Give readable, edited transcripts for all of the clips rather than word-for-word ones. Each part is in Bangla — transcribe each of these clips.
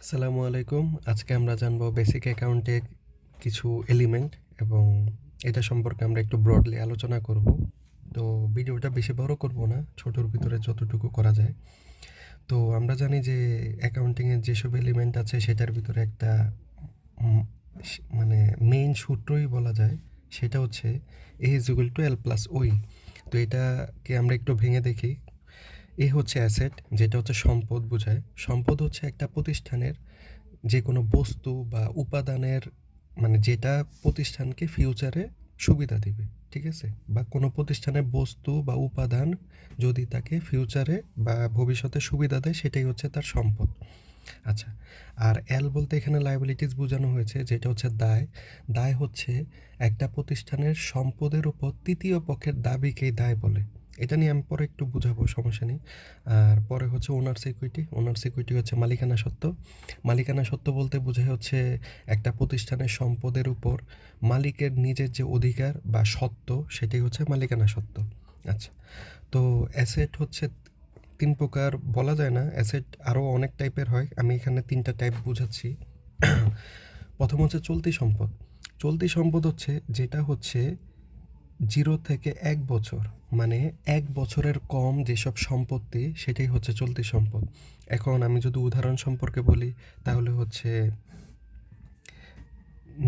আসসালামু আলাইকুম। আজকে আমরা জানবো বেসিক অ্যাকাউন্টের কিছু এলিমেন্ট এবং এটা সম্পর্কে আমরা একটু ব্রডলি আলোচনা করব। তো ভিডিওটা বেশি বড় করব না, ছোটোর ভিতরে যতটুকু করা যায়। তো আমরা জানি যে অ্যাকাউন্টিংয়ের যেসব এলিমেন্ট আছে সেটার ভিতরে একটা মানে মেইন সূত্রই বলা যায়, সেটা হচ্ছে A is equal to L plus ওই। তো এটাকে আমরা একটু ভেঙে দেখি। এ হচ্ছে অ্যাসেট, যেটা হচ্ছে সম্পদ বোঝায়। সম্পদ হচ্ছে একটা প্রতিষ্ঠানের যে কোনো বস্তু বা উপাদানের, মানে যেটা প্রতিষ্ঠানকে ফিউচারে সুবিধা দিবে, ঠিক আছে? বা কোনো প্রতিষ্ঠানের বস্তু বা উপাদান যদি তাকে ফিউচারে বা ভবিষ্যতে সুবিধা দেয়, সেটাই হচ্ছে তার সম্পদ। আচ্ছা, আর এল বলতে এখানে লায়াবিলিটিস বোঝানো হয়েছে, যেটা হচ্ছে দায়। দায় হচ্ছে একটা প্রতিষ্ঠানের সম্পদের উপর তৃতীয় পক্ষের দাবিকেই দায় বলে। এটা নিয়ে আমি পরে একটু বুঝাবো, সমস্যা নেই। আর পরে হচ্ছে ওনার সিকিউরিটি। ওনার সিকিউরিটি হচ্ছে মালিকানা সত্ত্ব। মালিকানা সত্ত্ব বলতে বোঝায় হচ্ছে একটা প্রতিষ্ঠানের সম্পদের উপর মালিকের নিজের যে অধিকার বা সত্ত্ব, সেটাই হচ্ছে মালিকানা সত্ত্ব। আচ্ছা, তো অ্যাসেট হচ্ছে তিন প্রকার বলা যায় না, অ্যাসেট আরও অনেক টাইপের হয়। আমি এখানে তিনটা টাইপ বুঝাচ্ছি। প্রথম হচ্ছে চলতি সম্পদ। চলতি সম্পদ হচ্ছে যেটা হচ্ছে 0 থেকে 1 বছর, মানে 1 বছরের কম যেসব সম্পত্তি, সেটাই হচ্ছে চলতি সম্পদ। এখন আমি যদি উদাহরণ সম্পর্কে বলি, তাহলে হচ্ছে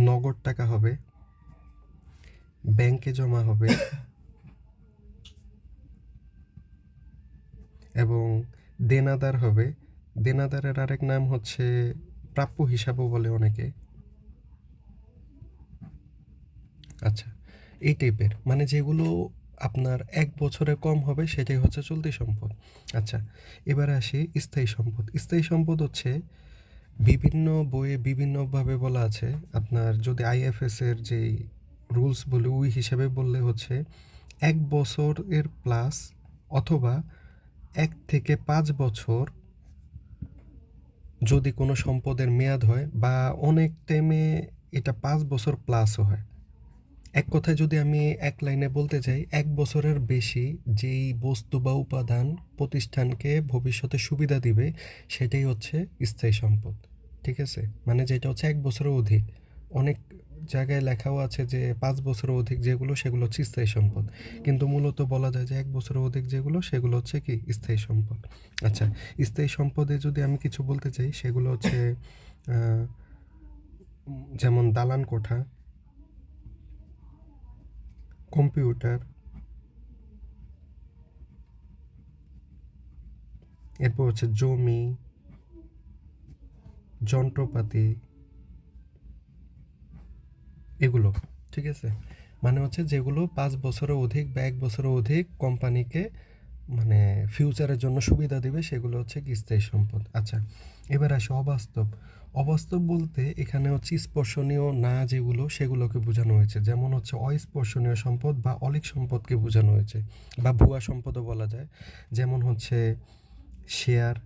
নগদ টাকা হবে, ব্যাংকে জমা হবে, এবং দেনাদার হবে। দেনাদারের আরেক নাম হচ্ছে প্রাপ্য হিসাবও বলে অনেকে। আচ্ছা, এই টাইপের, মানে যেগুলো আপনার 1 বছরে কম হবে, সেটাই হচ্ছে চলতি সম্পদ। আচ্ছা, এবারে আসি স্থায়ী সম্পদ। স্থায়ী সম্পদ হচ্ছে বিভিন্ন বইয়ে বিভিন্নভাবে বলা আছে। আপনার যদি আইএফএস এর যেই রুলস বলে, ওই হিসাবে বললে হচ্ছে 1 বছরের প্লাস, অথবা 1 থেকে 5 বছর যদি কোনো সম্পদের মেয়াদ হয়, বা অনেক টাইমে এটা 5 বছর প্লাসও হয়। এক কথায় যদি আমি এক লাইনে বলতে চাই, 1 বছরের বেশি যেই বস্তু বা উপাদান প্রতিষ্ঠানকে ভবিষ্যতে সুবিধা দিবে, সেটাই হচ্ছে স্থায়ী সম্পদ। ঠিক আছে? মানে যেটা হচ্ছে 1 বছরের অধিক। অনেক জায়গায় লেখাও আছে যে 5 বছরের অধিক যেগুলো, সেগুলো হচ্ছে স্থায়ী সম্পদ। কিন্তু মূলত বলা যায় যে 1 বছরের অধিক যেগুলো, সেগুলো হচ্ছে কি স্থায়ী সম্পদ। আচ্ছা, স্থায়ী সম্পদে যদি আমি কিছু বলতে চাই, সেগুলো হচ্ছে যেমন দালান কোঠা, কম্পিউটার, এরপর হচ্ছে জমি, যন্ত্রপাতি, এগুলো। ঠিক আছে? মানে হচ্ছে যেগুলো 5 বছরের অধিক বা 1 বছরের অধিক কোম্পানিকে মানে ফিউচারের জন্য সুবিধা দিবে, সেগুলো হচ্ছে কি স্থায়ী সম্পদ। আচ্ছা, এবার আসি অবাস্তব। অবাস্তব বলতে এখানে হচ্ছে স্পর্শনীয় না যেগুলো, সেগুলোকে বোঝানো হয়েছে। যেমন হচ্ছে অস্পর্শনীয় সম্পদ বা অলীক সম্পদকে বোঝানো হয়েছে, বা ভুয়া সম্পদও বলা যায়। যেমন হচ্ছে শেয়ার।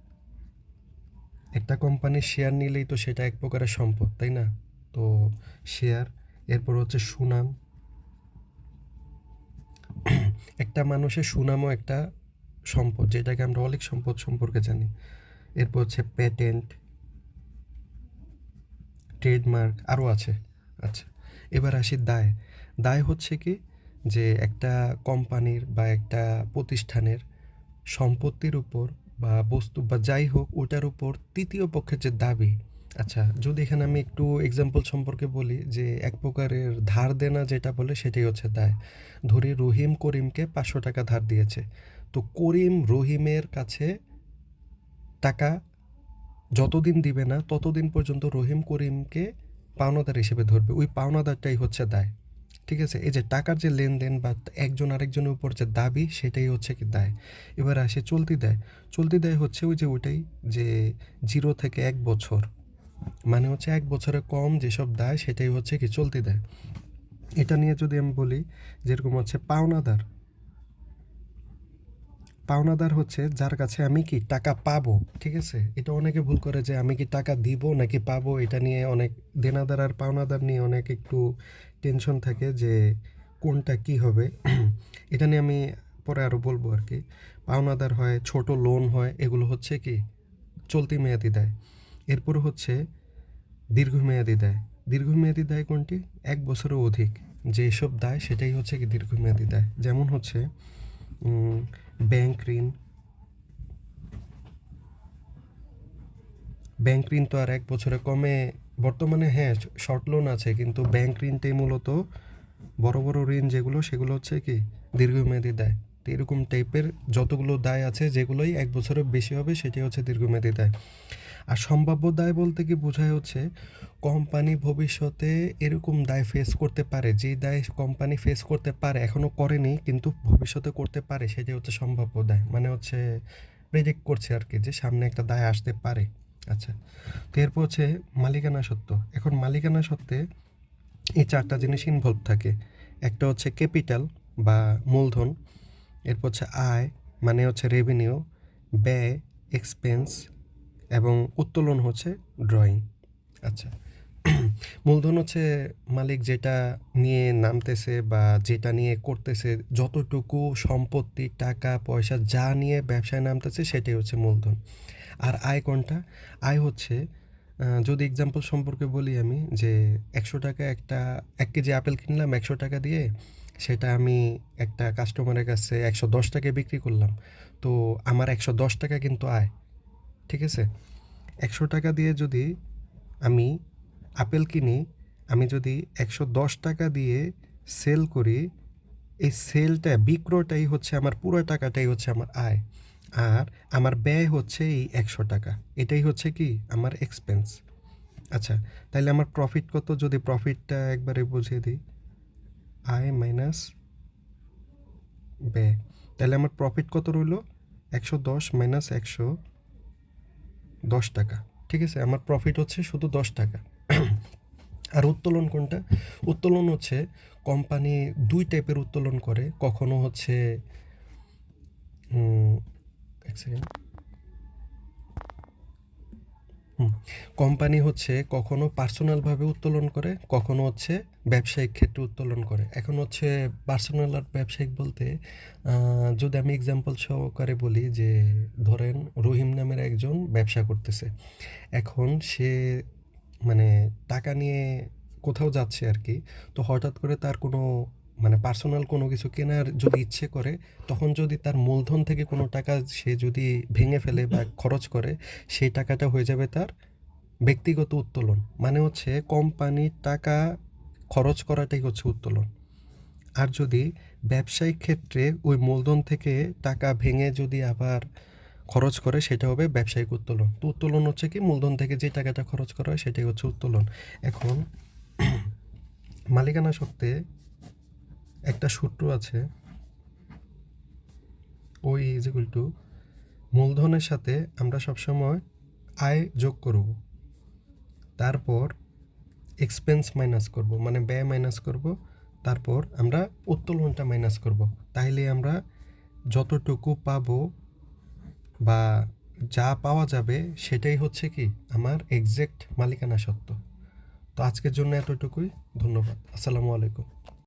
একটা কোম্পানির শেয়ার নিলেই তো সেটা এক প্রকারের সম্পদ, তাই না? তো শেয়ার। এরপর হচ্ছে সুনাম। একটা মানুষের সুনামও একটা সম্পদ, যেটাকে আমরা অলীক সম্পদ সম্পর্কে জানি। এরপর হচ্ছে প্যাটেন্ট, ট্রেডমার্ক, আরও আছে। আচ্ছা, এবার আসি দায়। দায় হচ্ছে কি, যে একটা কোম্পানির বা একটা প্রতিষ্ঠানের সম্পত্তির উপর বা বস্তু বা যাই হোক, ওটার উপর তৃতীয় পক্ষের যে দাবি। আচ্ছা, যদি এখানে আমি একটু এক্সাম্পল সম্পর্কে বলি, যে এক প্রকারের ধার দেনা যেটা বলে, সেটাই হচ্ছে দায়। ধরি রহিম করিমকে 500 টাকা ধার দিয়েছে। তো করিম রহিমের কাছে টাকা যতদিন দিবে না, ততদিন পর্যন্ত রহিম করিমকে পাওনাদার হিসেবে ধরবে। ওই পাওনাদারটাই হচ্ছে দায়। ঠিক আছে? এই যে টাকার যে লেনদেন বা একজন আরেকজনের উপর যে দাবি, সেটাই হচ্ছে কি দায়। এবার আসে চলতি দায়। চলতি দায় হচ্ছে ওই যে ওইটাই, যে 0 থেকে 1 বছর, মানে হচ্ছে 1 বছরের কম যেসব দায়, সেটাই হচ্ছে কি চলতি দায়। এটা নিয়ে যদি আমি বলি, যেরকম হচ্ছে পাওনাদার। পাওনাদার হচ্ছে যার কাছে আমি কি টাকা পাবো। ঠিক আছে? এটা অনেকে ভুল করে, যে আমি কি টাকা দিব নাকি পাবো, এটা নিয়ে অনেক দেনাদার আর পাওনাদার নিয়ে অনেক একটু টেনশন থাকে, যে কোনটা কি হবে। এটা নিয়ে আমি পরে আরও বলবো আর কি। পাওনাদার হয়, ছোট লোন হয়, এগুলো হচ্ছে কি চলতি মেয়াদি দেয়। এরপর হচ্ছে দীর্ঘমেয়াদী দায়। দীর্ঘমেয়াদী দায় কোনটি? ১ বছরের অধিক যেসব দায় সেটাই হচ্ছে কি দীর্ঘমেয়াদী দায়। যেমন হচ্ছে ব্যাংক ঋণ। ব্যাংক ঋণ তো আর ১ বছরে কমে, বর্তমানে হ্যাঁ শর্ট লোন আছে, কিন্তু ব্যাংক ঋণটাই মূলত বড় বড় ঋণ যেগুলো সেগুলো হচ্ছে কি দীর্ঘমেয়াদী দায়। তো এরকম টাইপের যতগুলো দায় আছে যেগুলোই ১ বছরের বেশি হবে সেটাই হচ্ছে দীর্ঘমেয়াদী দায়। আর সম্ভাব্য দায় বলতে কি বোঝায় হচ্ছে কোম্পানি ভবিষ্যতে এরকম দায় ফেস করতে পারে, যেই দায় কোম্পানি ফেস করতে পারে এখনও করেনি কিন্তু ভবিষ্যতে করতে পারে, সেটাই হচ্ছে সম্ভাব্য দায়। মানে হচ্ছে প্রেডিক্ট করছে আর কি যে সামনে একটা দায় আসতে পারে। আচ্ছা, তো এরপর হচ্ছে মালিকানা সত্ত্ব। এখন মালিকানা সত্ত্বে এই 4টা জিনিস ইনভলভ থাকে। একটা হচ্ছে ক্যাপিটাল বা মূলধন, এরপর হচ্ছে আয় মানে হচ্ছে রেভিনিউ, ব্যয় এক্সপেন্স, এবং উত্তোলন হচ্ছে ড্রয়িং। আচ্ছা, মূলধন হচ্ছে মালিক যেটা নিয়ে নামতেছে বা যেটা নিয়ে করতেছে, যতটুকু সম্পত্তি টাকা পয়সা যা নিয়ে ব্যবসায় নামতেছে সেটাই হচ্ছে মূলধন। আর আয় কোনটা? আয় হচ্ছে যদি এক্সাম্পল সম্পর্কে বলি আমি, যে ১০০ টাকা একটা ১ কেজি আপেল কিনলাম ১০০ টাকা দিয়ে, সেটা আমি একটা কাস্টমারের কাছে ১১০ টাকায় বিক্রি করলাম, তো আমার ১১০ টাকা কিন্তু আয়। ঠিক আছে? ১০০ টাকা দিয়ে যদি আমি আপেল কিনি, আমি যদি ১১০ টাকা দিয়ে সেল করি, এই সেলটা বিক্রয়টাই হচ্ছে আমার পুরো টাকাটাই হচ্ছে আমার আয়। আর আমার ব্যয় হচ্ছে এই ১০০ টাকা, এটাই হচ্ছে কি আমার এক্সপেন্স। আচ্ছা, তাহলে আমার প্রফিট কত? যদি প্রফিটটা একবারে বুঝিয়ে দিই, আয় মাইনাস ব্যয়, তাহলে আমার প্রফিট কত রইল? ১১০ মাইনাস ১১০ টাকা। ঠিক আছে, আমার প্রফিট হচ্ছে শুধু ১০ টাকা। আর উত্তোলন কোনটা? উত্তোলন হচ্ছে কোম্পানি ২ টাইপের উত্তোলন করে। কখনো হচ্ছে এক সেকেন্ড, কোম্পানি হচ্ছে কখনো পার্সোনালভাবে উত্তোলন করে, কখনো হচ্ছে ব্যবসায়িক ক্ষেত্রে উত্তোলন করে। এখন হচ্ছে পার্সোনাল আর ব্যবসায়িক বলতে যদি আমি এক্সাম্পল সহকারে বলি, যে ধরেন রহিম নামের একজন ব্যবসা করতেছে। এখন সে মানে টাকা নিয়ে কোথাও যাচ্ছে আর কি, তো হঠাৎ করে তার কোনো মানে পার্সোনাল কোনো কিছু কেনার যদি ইচ্ছে করে, তখন যদি তার মূলধন থেকে কোনো টাকা সে যদি ভেঙে ফেলে বা খরচ করে, সেই টাকাটা হয়ে যাবে তার ব্যক্তিগত উত্তোলন। মানে হচ্ছে কোম্পানির টাকা খরচ করাটাই হচ্ছে উত্তোলন। আর যদি ব্যবসায়িক ক্ষেত্রে ওই মূলধন থেকে টাকা ভেঙে যদি আবার খরচ করে, সেটা হবে ব্যবসায়িক উত্তোলন। তো উত্তোলন হচ্ছে কি মূলধন থেকে যে টাকাটা খরচ করা হয় সেটাই হচ্ছে উত্তোলন। এখন মালিকানা সত্ত্বে একটা সূত্র আছে, ওই ইজ ইকুয়াল টু মূলধনের সাথে আমরা সবসময় আয় যোগ করব, তারপর এক্সপেন্স মাইনাস করব, মানে ব্যয় মাইনাস করব, তারপর আমরা উত্তোলনটা মাইনাস করব। তাইলে আমরা যতটুকু পাবো বা যা পাওয়া যাবে সেটাই হচ্ছে কি আমার এক্সাক্ট মালিকানা সত্ত্ব। তো আজকের জন্য এতটুকুই। ধন্যবাদ। আসসালামু আলাইকুম।